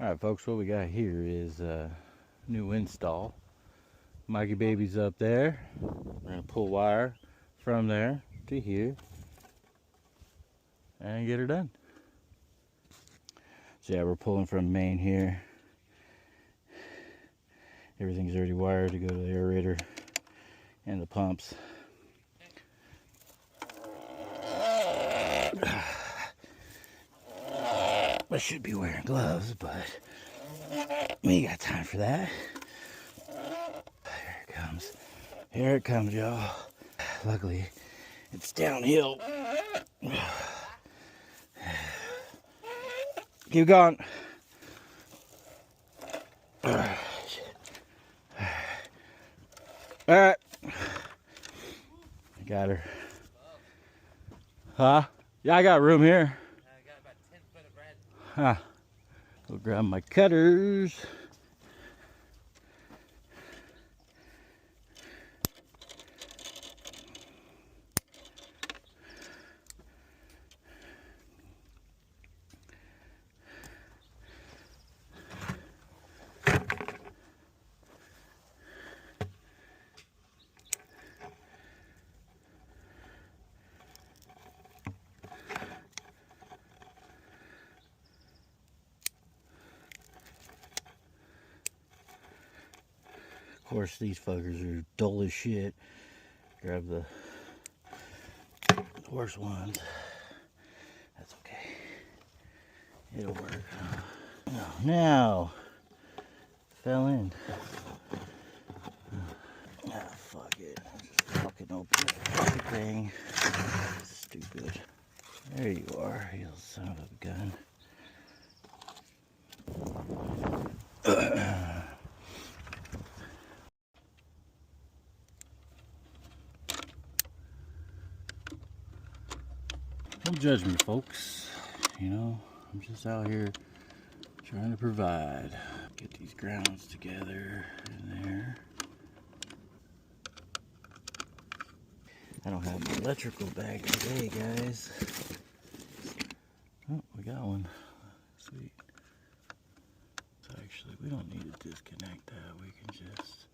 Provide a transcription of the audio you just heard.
Alright folks, what we got here is a new install. Mikey baby's up there. We're gonna pull wire from there to here and get her done. So yeah, we're pulling from main here. Everything's already wired to go to the aerator and the pumps. I should be wearing gloves, but we ain't got time for that. Here it comes. Here it comes, y'all. Luckily, it's downhill. Keep going. Alright. I got her. Huh? Yeah, I got room here. I got about 10 foot of bread. Huh. Go grab my cutters. Of course, these fuckers are dull as shit. Grab the worst ones. That's okay. It'll work. Oh, now, fell in. Ah, fuck it. I'm just fucking open the fucking thing. Stupid. There you are, you little son of a gun. Don't judge me, folks. You know, I'm just out here trying to provide. Get these grounds together in there. I don't have my electrical bag today, guys. Oh, we got one. Sweet. So actually, we don't need to disconnect that. We can just